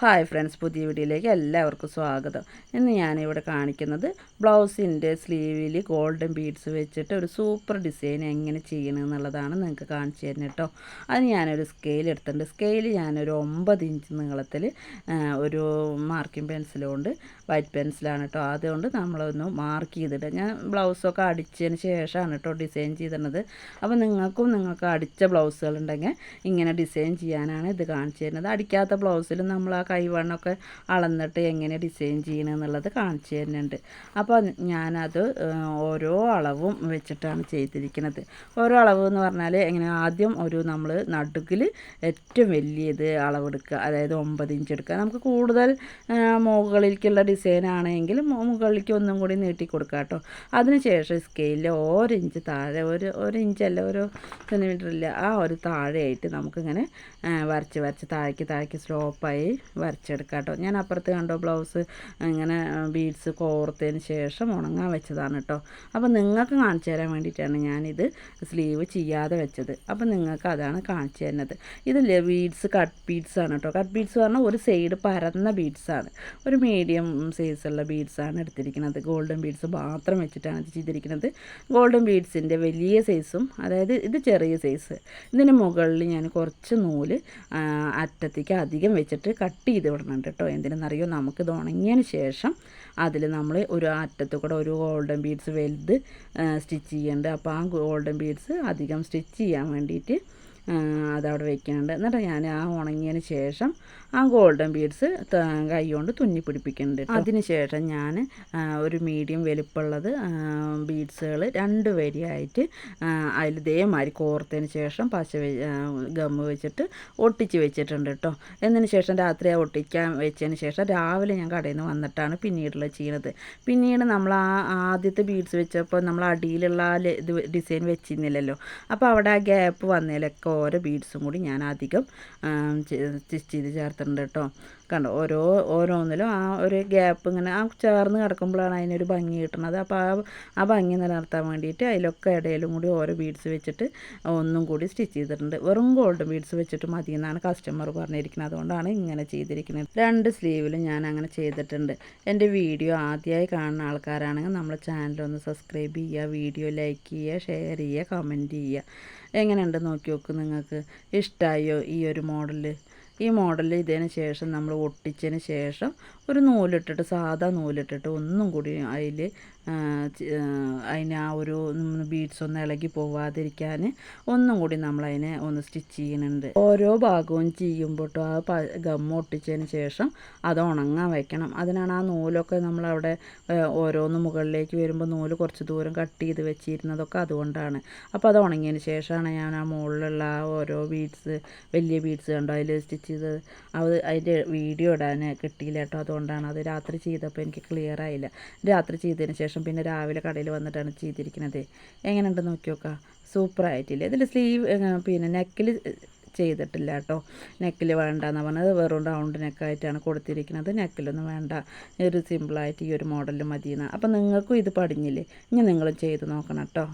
Hi friends, പുതിയ വീഡിയോയിലേക്ക് എല്ലാവർക്കും സ്വാഗതം. ഇന്ന് ഞാനിവിടെ കാണിക്കുന്നത് ബ്ലൗസിൻ്റെ സ്ലീവിൽ ഗോൾഡൻ ബീഡ്സ് വെച്ചിട്ട് ഒരു സൂപ്പർ ഡിസൈൻ എങ്ങനെ ചെയ്യണമെന്നുള്ളതാണ് നിങ്ങൾക്ക് കാണിച്ചു തരുന്നത് കേട്ടോ. അത് ഞാനൊരു സ്കെയിൽ എടുത്തിട്ടുണ്ട്. സ്കെയിൽ ഞാനൊരു 9 ഇഞ്ച് നീളത്തിൽ ഒരു മാർക്കിംഗ് പെൻസിലുകൊണ്ട്, വൈറ്റ് പെൻസിലാണ് കേട്ടോ. അതുകൊണ്ട് നമ്മളൊന്ന് മാർക്ക് ചെയ്തിട്ട് ഞാൻ ബ്ലൗസൊക്കെ അടിച്ചതിന് ശേഷമാണ് കേട്ടോ ഡിസൈൻ ചെയ്തിരുന്നത്. അപ്പോൾ നിങ്ങൾക്ക് അടിച്ച ബ്ലൗസുകളുണ്ടെങ്കിൽ ഇങ്ങനെ ഡിസൈൻ ചെയ്യാനാണ് ഇത് കാണിച്ചു തരുന്നത്. അടിക്കാത്ത ബ്ലൗസിൽ നമ്മൾ ആ കൈവണ്ണമൊക്കെ അളന്നിട്ട് എങ്ങനെ ഡിസൈൻ ചെയ്യണമെന്നുള്ളത് കാണിച്ചു തരുന്നുണ്ട്. അപ്പോൾ ഞാനത് ഓരോ അളവും വെച്ചിട്ടാണ് ചെയ്തിരിക്കുന്നത്. ഓരോ അളവ് എന്ന് പറഞ്ഞാൽ എങ്ങനെ, ആദ്യം നമ്മൾ നടുക്കിൽ ഏറ്റവും വലിയത് അളവെടുക്കുക, അതായത് 9 ഇഞ്ച് എടുക്കുക. നമുക്ക് കൂടുതൽ മുകളിലേക്കുള്ള ഡിസൈൻ ആണെങ്കിൽ മുകളിലേക്ക് ഒന്നും കൂടി നീട്ടി കൊടുക്കുക കേട്ടോ. അതിനുശേഷം സ്കെയിലിൽ 1 ഇഞ്ച് താഴെ, ഒരു ഇഞ്ചല്ല, ഒരു സെൻറ്റിമീറ്റർ ഇല്ല, ആ ഒരു താഴെയായിട്ട് നമുക്കിങ്ങനെ വരച്ച് താഴേക്ക് സ്ലോപ്പായി വരച്ചെടുക്കാം കേട്ടോ. ഞാൻ അപ്പുറത്ത് കണ്ടോ ബ്ലൗസ് ഇങ്ങനെ ബീഡ്സ് കോർത്തതിന് ശേഷം ഉണങ്ങാൻ വെച്ചതാണ് കേട്ടോ. അപ്പോൾ നിങ്ങൾക്ക് കാണിച്ചു തരാൻ വേണ്ടിയിട്ടാണ് ഞാനിത് സ്ലീവ് ചെയ്യാതെ വെച്ചത്. അപ്പോൾ നിങ്ങൾക്ക് അതാണ് കാണിച്ചു തരുന്നത്. ഇതിൽ ബീഡ്സ് കട്ട് ബീഡ്സാണ് കേട്ടോ. കട്ട് ബീഡ്സ് പറഞ്ഞാൽ ഒരു സൈഡ് പരന്ന ബീഡ്സാണ്, ഒരു മീഡിയം സൈസുള്ള ബീഡ്സാണ് എടുത്തിരിക്കുന്നത്. ഗോൾഡൻ ബീഡ്സ് മാത്രം വെച്ചിട്ടാണ് ഇത് ചെയ്തിരിക്കുന്നത്. ഗോൾഡൻ ബീഡ്സിൻ്റെ വലിയ സൈസും, അതായത് ഇത് ചെറിയ സൈസ്, ഇതിന് മുകളിൽ ഞാൻ കുറച്ച് നൂല് അറ്റത്തേക്ക് അധികം വെച്ചിട്ട് കട്ട് ചെയ്ത് വിടണുണ്ട് കേട്ടോ. എന്തിനെന്നറിയോ, നമുക്കിത് ഉണങ്ങിയതിന് ശേഷം അതിൽ നമ്മൾ ഒരു അറ്റത്ത് കൂടെ ഒരു ഗോൾഡൻ ബീഡ്സ് വലുത് സ്റ്റിച്ച് ചെയ്യുന്നുണ്ട്. അപ്പോൾ ആ ഗോൾഡൻ ബീഡ്സ് അധികം സ്റ്റിച്ച് ചെയ്യാൻ വേണ്ടിയിട്ട് അതവിടെ വെക്കുന്നുണ്ട്. എന്നിട്ട് ഞാൻ ആ ഉണങ്ങിയതിന് ശേഷം ആ ഗോൾഡൻ ബീഡ്സ് കൈ കൊണ്ട് തുന്നി പിടിപ്പിക്കുന്നുണ്ട്. അതിന് ശേഷം ഞാൻ ഒരു മീഡിയം വലുപ്പമുള്ളത് ബീഡ്സുകൾ 2 വരിയായിട്ട് അതിൽ ഇതേമാതിരി കോർത്തതിന് ശേഷം ഗമ്മ് വെച്ചിട്ട് ഒട്ടിച്ച് വെച്ചിട്ടുണ്ട് കേട്ടോ. എന്നതിന് ശേഷം രാത്രി ആ ഒട്ടിക്കാൻ വെച്ചതിന് ശേഷം രാവിലെ ഞാൻ കടയിൽ നിന്ന് വന്നിട്ടാണ് പിന്നീടുള്ള ചെയ്യുന്നത്. പിന്നീട് നമ്മൾ ആദ്യത്തെ ബീഡ്സ് വെച്ചപ്പോൾ നമ്മൾ അടിയിലുള്ള ഇത് ഡിസൈൻ വെച്ചിരുന്നില്ലല്ലോ. അപ്പോൾ അവിടെ ആ ഗ്യാപ്പ് വന്നതിലൊക്കെ ഓരോ ബീഡ്സും കൂടി ഞാൻ അധികം സ്റ്റിച്ച് ചെയ്ത് ചേർത്തിട്ടുണ്ട് കേട്ടോ. കണ്ടോ, ഓരോന്നിലും ആ ഒരു ഗ്യാപ്പ് ഇങ്ങനെ ആ ചേർന്ന് കിടക്കുമ്പോഴാണ് അതിനൊരു ഭംഗി കിട്ടുന്നത്. അപ്പോൾ ആ ഭംഗി നിലനിർത്താൻ വേണ്ടിയിട്ട് അതിലൊക്കെ ഇടയിലും കൂടി ഓരോ ബീഡ്സ് വെച്ചിട്ട് ഒന്നും കൂടി സ്റ്റിച്ച് ചെയ്തിട്ടുണ്ട്. വെറും ഗോൾഡൻ ബീഡ്സ് വെച്ചിട്ട് മതി എന്നാണ് കസ്റ്റമർ പറഞ്ഞിരിക്കുന്നത്. അതുകൊണ്ടാണ് ഇങ്ങനെ ചെയ്തിരിക്കുന്നത്. 2 സ്ലീവിലും ഞാൻ അങ്ങനെ ചെയ്തിട്ടുണ്ട്. എൻ്റെ വീഡിയോ ആദ്യമായി കാണുന്ന ആൾക്കാരാണെങ്കിൽ നമ്മൾ ചാനലൊന്ന് സബ്സ്ക്രൈബ് ചെയ്യുക, വീഡിയോ ലൈക്ക് ചെയ്യുക, ഷെയർ ചെയ്യുക, കമൻറ്റ് ചെയ്യുക. എങ്ങനെയുണ്ട് നോക്കി നോക്ക്, നിങ്ങൾക്ക് ഇഷ്ടമായോ ഈ ഒരു മോഡൽ? ഈ മോഡൽ ഇതിന് ശേഷം നമ്മൾ ഒട്ടിച്ചതിന് ശേഷം ഒരു നൂലിട്ടിട്ട്, സാധാ നൂലിട്ടിട്ട് ഒന്നും കൂടി അതിന് ആ ഒരു ബീഡ്സ് ഒന്ന് ഇളകി പോവാതിരിക്കാൻ ഒന്നും കൂടി നമ്മളതിനെ ഒന്ന് സ്റ്റിച്ച് ചെയ്യുന്നുണ്ട്. ഓരോ ഭാഗവും ചെയ്യുമ്പോൾ ആ ഗമ്മ ഒട്ടിച്ചതിന് ശേഷം അത് ഉണങ്ങാൻ വെക്കണം. അതിനാണ് ആ നൂലൊക്കെ നമ്മളവിടെ ഓരോന്ന് മുകളിലേക്ക് വരുമ്പോൾ നൂല് കുറച്ച് ദൂരം കട്ട് ചെയ്ത് വെച്ചിരുന്നതൊക്കെ അതുകൊണ്ടാണ്. അപ്പോൾ അത് ഉണങ്ങിയതിന് ശേഷമാണ് ഞാൻ ആ മുകളിലുള്ള ആ ഓരോ ബീഡ്സ്, വലിയ ബീഡ്സ് കണ്ടോ അതിൽ സ്റ്റിച്ച് ചെയ്തത്. അതിൻ്റെ വീഡിയോ ഇടാൻ കിട്ടിയില്ല കേട്ടോ. അതുകൊണ്ടാണ് അത് രാത്രി ചെയ്തപ്പോൾ എനിക്ക് ക്ലിയർ ആയില്ല. രാത്രി ചെയ്തതിന് ശേഷം പിന്നെ രാവിലെ കടയിൽ വന്നിട്ടാണ് ചെയ്തിരിക്കുന്നത്. എങ്ങനെയുണ്ട് നോക്കി നോക്കാം, സൂപ്പറായിട്ടില്ല. ഇതിൽ സ്ലീവ് പിന്നെ നെക്കിൽ ചെയ്തിട്ടില്ല കേട്ടോ. നെക്കിൽ വേണ്ടെന്ന് പറഞ്ഞത്, വെറും റൗണ്ട് നെക്കായിട്ടാണ് കൊടുത്തിരിക്കുന്നത്. നെക്കിലൊന്നും വേണ്ട, ഒരു സിമ്പിളായിട്ട് ഈ ഒരു മോഡലിൽ മതിയെന്നാണ്. അപ്പോൾ നിങ്ങൾക്കും ഇത് പടിഞ്ഞില്ലേ, ഇനി നിങ്ങളും ചെയ്ത് നോക്കണം കേട്ടോ.